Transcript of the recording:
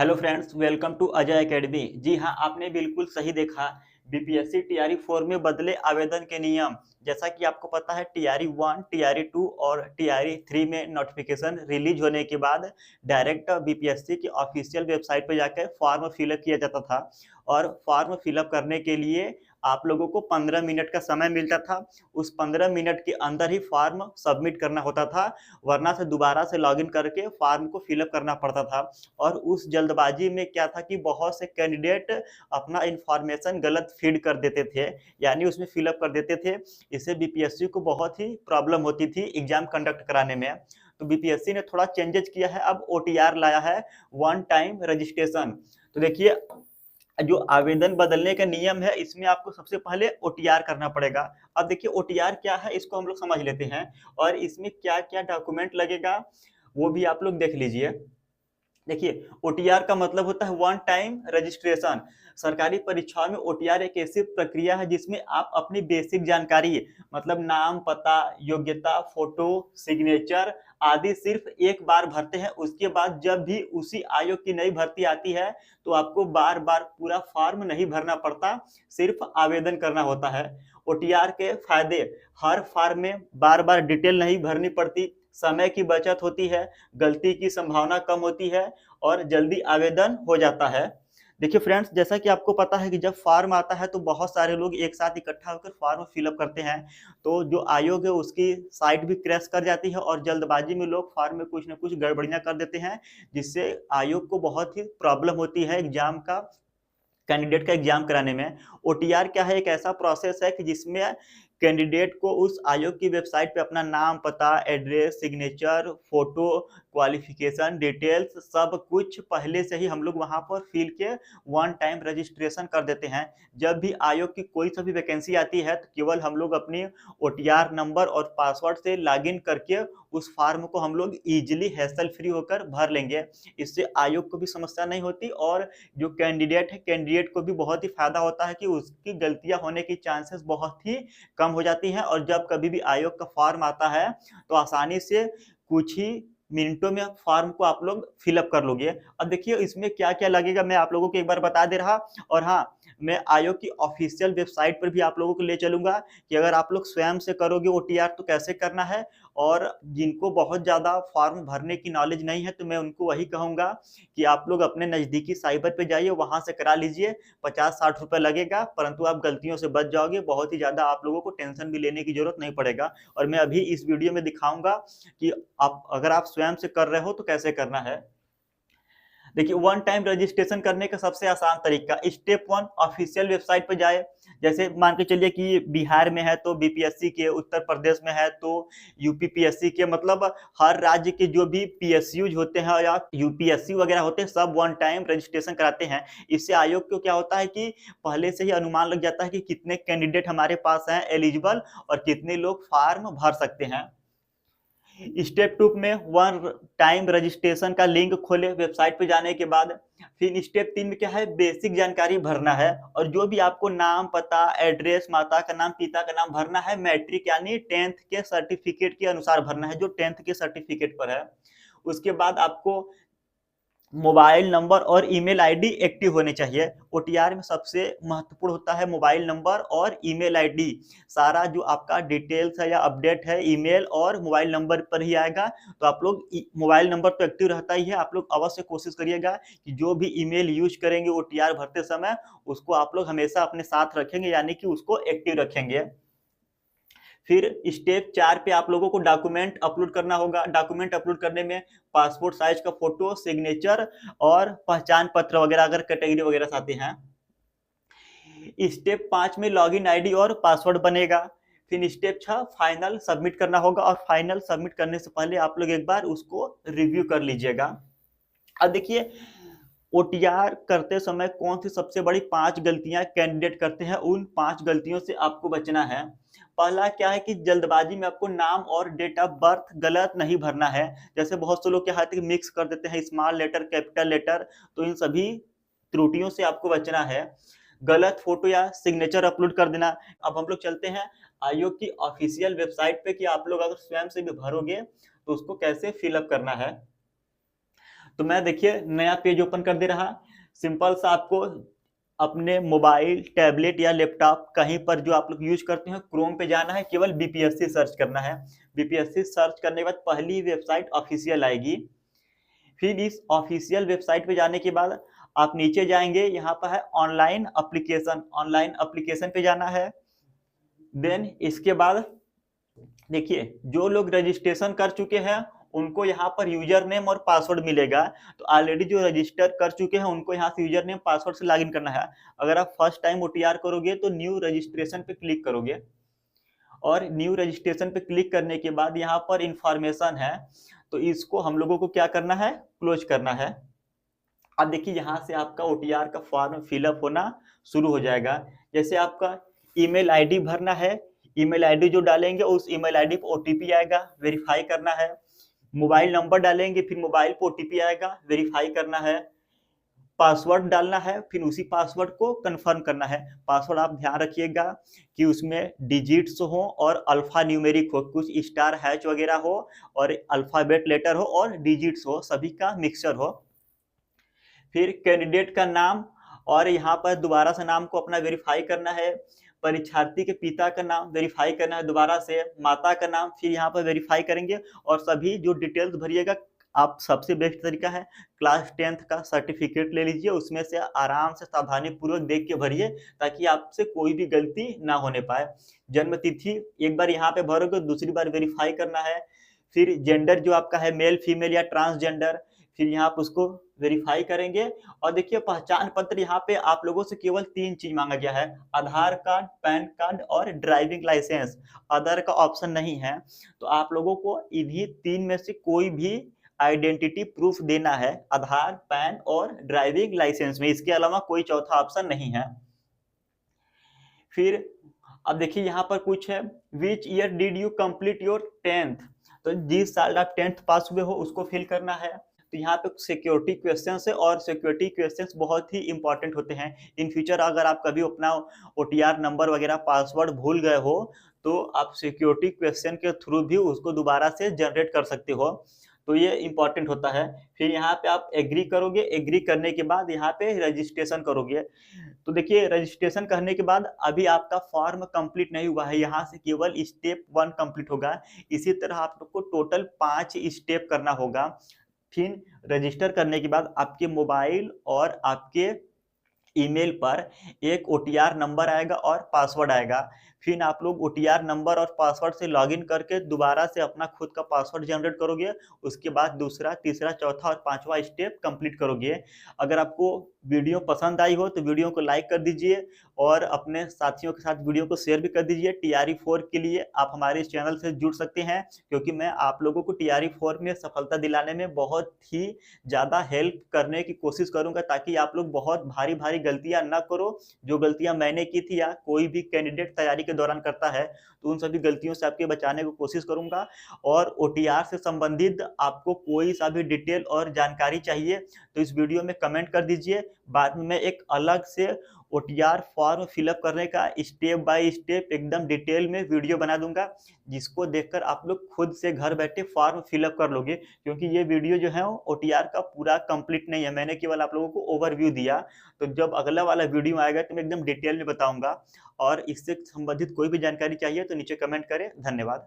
Hello friends, welcome to Ajay academy. जी हाँ, आपने बिल्कुल सही देखा। बीपीएससी टीआरई 4 में बदले आवेदन के नियम। जैसा कि आपको पता है, टीआरई 1, टीआरई 2 और टीआरई 3 में नोटिफिकेशन रिलीज होने के बाद डायरेक्ट बीपीएससी की ऑफिशियल वेबसाइट पर जाकर फॉर्म फिलअप किया जाता था। और फॉर्म फिलअप करने के लिए आप लोगों को 15 मिनट का समय मिलता था। उस 15 मिनट के अंदर ही फॉर्म सबमिट करना होता था, वरना से दोबारा से लॉगिन करके फॉर्म को फिलअप करना पड़ता था। और उस जल्दबाजी में क्या था कि बहुत से कैंडिडेट अपना इंफॉर्मेशन गलत फीड कर देते थे, यानी उसमें फिलअप कर देते थे। इससे बीपीएससी को बहुत ही प्रॉब्लम होती थी एग्जाम कंडक्ट कराने में। तो बीपीएससी ने थोड़ा चेंजेस किया है, अब ओटीआर लाया है, वन टाइम रजिस्ट्रेशन। तो देखिए, जो आवेदन बदलने का नियम है, इसमें आपको सबसे पहले ओटीआर करना पड़ेगा। अब देखिए, ओटीआर क्या है इसको हम लोग समझ लेते हैं, और इसमें क्या क्या डॉक्यूमेंट लगेगा वो भी आप लोग देख लीजिए। देखिए, ओटीआर का मतलब होता है वन टाइम रजिस्ट्रेशन। सरकारी परीक्षाओं में ओटीआर एक ऐसी प्रक्रिया है जिसमें आप अपनी बेसिक जानकारी, मतलब नाम, पता, योग्यता, फोटो, सिग्नेचर आदि सिर्फ एक बार भरते हैं। उसके बाद जब भी उसी आयोग की नई भर्ती आती है तो आपको बार बार पूरा फॉर्म नहीं भरना पड़ता, सिर्फ आवेदन करना होता है। ओटीआर के फायदे: हर फॉर्म में बार बार डिटेल नहीं भरनी पड़ती, समय की बचत होती है, गलती की संभावना कम होती है और जल्दी आवेदन हो जाता है। देखिए फ्रेंड्स, जैसा कि आपको पता है कि जब फॉर्म आता है तो बहुत सारे लोग एक साथ इकट्ठा होकर फॉर्म फिलअप करते हैं, तो जो आयोग है उसकी साइट भी क्रैश कर जाती है और जल्दबाजी में लोग फॉर्म में कुछ ना कुछ गड़बड़ियां कर देते हैं, जिससे आयोग को बहुत ही प्रॉब्लम होती है एग्जाम का, कैंडिडेट का एग्जाम कराने में। ओटीआर क्या है? एक ऐसा प्रोसेस है कि जिसमें कैंडिडेट को उस आयोग की वेबसाइट पे अपना नाम, पता, address, signature, photo, qualification details सब कुछ पहले से ही हम लोग वहां पर फिल के वन टाइम रजिस्ट्रेशन कर देते हैं। जब भी आयोग की कोई सा भी वैकेंसी आती है तो केवल हम लोग अपनी ओटीआर नंबर और पासवर्ड से लॉगिन करके उस फॉर्म को हम लोग इजिली हैसल फ्री होकर भर लेंगे। इससे आयोग को भी समस्या नहीं होती और जो कैंडिडेट है, कैंडिडेट को भी बहुत ही फायदा होता है कि उसकी गलतियां होने की चांसेस बहुत ही कम हो जाती हैं। और जब कभी भी आयोग का फॉर्म आता है तो आसानी से कुछ ही मिनटों में फॉर्म को आप लोग फिलअप कर लोगे। अब देखिए, इसमें क्या क्या लगेगा मैं आप लोगों को एक बार बता दे रहा। और हाँ, मैं आयोग की ऑफिशियल वेबसाइट पर भी आप लोगों को ले चलूंगा कि अगर आप लोग स्वयं से करोगे ओटीआर तो कैसे करना है। और जिनको बहुत ज़्यादा फॉर्म भरने की नॉलेज नहीं है तो मैं उनको वही कहूँगा कि आप लोग अपने नज़दीकी साइबर पे जाइए, वहाँ से करा लीजिए। 50-60 रुपये लगेगा, परंतु आप गलतियों से बच जाओगे। बहुत ही ज़्यादा आप लोगों को टेंशन भी लेने की ज़रूरत नहीं पड़ेगा। और मैं अभी इस वीडियो में दिखाऊँगा कि आप अगर आप स्वयं से कर रहे हो तो कैसे करना है। देखिए, वन टाइम रजिस्ट्रेशन करने का सबसे आसान तरीका, स्टेप 1, ऑफिशियल वेबसाइट पर जाए। जैसे मान के चलिए कि बिहार में है तो बीपीएससी के, उत्तर प्रदेश में है तो यूपीपीएससी के, मतलब हर राज्य के जो भी पीएसयूज होते हैं या यूपीएससी वगैरह होते हैं सब वन टाइम रजिस्ट्रेशन कराते हैं। इससे आयोग को क्या होता है कि पहले से ही अनुमान लग जाता है कि कितने कैंडिडेट हमारे पास हैं एलिजिबल और कितने लोग फॉर्म भर सकते हैं। स्टेप 2 में वन टाइम रजिस्ट्रेशन का लिंक खोले वेबसाइट पे जाने के बाद। फिर स्टेप 3 में क्या है, बेसिक जानकारी भरना है। और जो भी आपको नाम, पता, एड्रेस, माता का नाम, पिता का नाम भरना है, मैट्रिक यानी 10th के सर्टिफिकेट के अनुसार भरना है, जो 10th के सर्टिफिकेट पर है। उसके बाद आपको मोबाइल नंबर और ईमेल आईडी एक्टिव होने चाहिए। ओटीआर में सबसे महत्वपूर्ण होता है मोबाइल नंबर और ईमेल आईडी। सारा जो आपका डिटेल्स है या अपडेट है ईमेल और मोबाइल नंबर पर ही आएगा। तो आप लोग मोबाइल नंबर तो एक्टिव रहता ही है, आप लोग अवश्य कोशिश करिएगा कि जो भी ईमेल यूज करेंगे ओटीआर भरते समय उसको आप लोग हमेशा अपने साथ रखेंगे, यानी कि उसको एक्टिव रखेंगे। फिर स्टेप 4 पे आप लोगों को डॉक्यूमेंट अपलोड करना होगा। डॉक्यूमेंट अपलोड करने में पासपोर्ट साइज का फोटो, सिग्नेचर और पहचान पत्र वगैरह अगर कैटेगरी वगैरह से आते हैं। स्टेप 5 में लॉगिन आईडी और पासवर्ड बनेगा। फिर स्टेप 6 फाइनल सबमिट करना होगा, और फाइनल सबमिट करने से पहले आप लोग एक बार उसको रिव्यू कर लीजिएगा। अब देखिए, ओटीआर करते समय कौन सी सबसे बड़ी 5 गलतियां कैंडिडेट करते हैं, उन 5 गलतियों से आपको बचना है। पहला क्या है कि जल्दबाजी में आपको नाम और डेट ऑफ बर्थ गलत नहीं भरना है। जैसे बहुत से लोग क्या है मिक्स कर देते हैं, स्मॉल लेटर, कैपिटल लेटर, तो इन सभी त्रुटियों से आपको बचना है। गलत फोटो या सिग्नेचर अपलोड कर देना। अब हम लोग चलते हैं आयोग की ऑफिशियल वेबसाइट पे कि आप लोग अगर स्वयं से भी भरोगे तो उसको कैसे फिलअप करना है। तो मैं देखिए नया पेज ओपन कर दे रहा। सिंपल सा आपको अपने मोबाइल, टैबलेट या लैपटॉप कहीं पर जो आप लोग यूज करते हैं क्रोम पे जाना है, केवल बीपीएससी सर्च करना है। बीपीएससी सर्च करने के बाद पहली वेबसाइट ऑफिशियल आएगी। फिर इस ऑफिशियल वेबसाइट पे जाने के बाद आप नीचे जाएंगे, यहाँ पर है ऑनलाइन एप्लीकेशन, ऑनलाइन एप्लीकेशन पे जाना है। देन इसके बाद देखिए जो लोग रजिस्ट्रेशन कर चुके हैं उनको यहाँ पर यूजर नेम और पासवर्ड मिलेगा। तो ऑलरेडी जो रजिस्टर कर चुके हैं उनको यहाँ से यूजर नेम पासवर्ड से लॉगिन करना है। अगर आप फर्स्ट टाइम ओटीआर करोगे तो न्यू रजिस्ट्रेशन पे क्लिक करोगे, और न्यू रजिस्ट्रेशन पे क्लिक करने के बाद यहाँ पर इंफॉर्मेशन है, तो इसको हम लोगों को क्या करना है, क्लोज करना है। अब देखिए यहाँ से आपका ओटीआर का फॉर्म फिलअप होना शुरू हो जाएगा। जैसे आपका ईमेल आईडी भरना है, ईमेल आईडी जो डालेंगे उस ईमेल आईडी पर ओटीपी आएगा, वेरीफाई करना है। मोबाइल नंबर डालेंगे, फिर मोबाइल पर ओटीपी आएगा, वेरीफाई करना है। पासवर्ड डालना है, फिर उसी पासवर्ड को कंफर्म करना है। पासवर्ड आप ध्यान रखिएगा कि उसमें डिजिट्स हो और अल्फा न्यूमेरिक हो, कुछ स्टार हैच वगैरह हो और अल्फाबेट लेटर हो और डिजिट्स हो, सभी का मिक्सचर हो। फिर कैंडिडेट का नाम, और यहाँ पर दोबारा से नाम को अपना वेरीफाई करना है। परीक्षार्थी के पिता का नाम वेरीफाई करना है दोबारा से, माता का नाम फिर यहाँ पर वेरीफाई करेंगे, और सभी जो डिटेल्स भरिएगा आप सबसे बेस्ट तरीका है क्लास 10th का सर्टिफिकेट ले लीजिए, उसमें से आराम से सावधानी पूर्वक देख के भरिए ताकि आपसे कोई भी गलती ना होने पाए। जन्म तिथि एक बार यहाँ पे भरोगे, दूसरी बार वेरीफाई करना है। फिर जेंडर जो आपका है मेल, फीमेल या ट्रांसजेंडर, फिर यहाँ आप उसको वेरीफाई करेंगे। और देखिए पहचान पत्र, यहाँ पे आप लोगों से केवल 3 चीज मांगा गया है, आधार कार्ड, पैन कार्ड और ड्राइविंग लाइसेंस। अदर का ऑप्शन नहीं है, तो आप लोगों को इन्हीं 3 में से कोई भी आइडेंटिटी प्रूफ देना है, आधार, पैन और ड्राइविंग लाइसेंस में, इसके अलावा कोई चौथा ऑप्शन नहीं है। फिर अब देखिए यहाँ पर कुछ है, which year did you complete your 10th, तो जिस साल आप 10th पास हुए हो उसको फिल करना है। तो यहाँ पे सिक्योरिटी क्वेश्चंस है, और सिक्योरिटी क्वेश्चंस बहुत ही इंपॉर्टेंट होते हैं। इन फ्यूचर अगर आप कभी अपना ओटीआर नंबर वगैरह पासवर्ड भूल गए हो तो आप सिक्योरिटी क्वेश्चन के थ्रू भी उसको दोबारा से जनरेट कर सकते हो, तो ये इंपॉर्टेंट होता है। फिर यहाँ पे आप एग्री करोगे, एग्री करने के बाद यहाँ पे रजिस्ट्रेशन करोगे। तो देखिए रजिस्ट्रेशन करने के बाद अभी आपका फॉर्म कंप्लीट नहीं हुआ है, यहाँ से केवल स्टेप 1 कंप्लीट होगा। इसी तरह आप लोग को टोटल 5 स्टेप करना होगा। फिर रजिस्टर करने के बाद आपके मोबाइल और आपके ईमेल पर एक ओटीआर नंबर आएगा और पासवर्ड आएगा। फिर आप लोग ओटीआर नंबर और पासवर्ड से लॉगिन करके दोबारा से अपना खुद का पासवर्ड जनरेट करोगे। उसके बाद दूसरा, तीसरा, चौथा और 5वां स्टेप कंप्लीट करोगे। अगर आपको वीडियो पसंद आई हो तो वीडियो को लाइक कर दीजिए और अपने साथियों के साथ वीडियो को शेयर भी कर दीजिए। टीआरई 4 के लिए आप हमारे इस चैनल से जुड़ सकते हैं, क्योंकि मैं आप लोगों को टीआरई 4 में सफलता दिलाने में बहुत ही ज़्यादा हेल्प करने की कोशिश करूंगा, ताकि आप लोग बहुत भारी भारी गलतियां ना करो। जो गलतियां मैंने की थी या कोई भी कैंडिडेट तैयारी के दौरान करता है, तो उन सभी गलतियों से आपके बचाने की कोशिश करूंगा। और ओटीआर से संबंधित आपको कोई सा भी डिटेल और जानकारी चाहिए तो इस वीडियो में कमेंट कर दीजिए। बाद में मैं एक अलग से ओटीआर फॉर्म फिलअप करने का स्टेप बाय स्टेप एकदम डिटेल में वीडियो बना दूंगा, जिसको देखकर आप लोग खुद से घर बैठे फॉर्म फिलअप कर लोगे। क्योंकि ये वीडियो जो है ओटीआर का पूरा कंप्लीट नहीं है, मैंने केवल आप लोगों को ओवरव्यू दिया। तो जब अगला वाला वीडियो आएगा तो मैं एकदम डिटेल में बताऊंगा। और इससे संबंधित कोई भी जानकारी चाहिए तो नीचे कमेंट करें। धन्यवाद।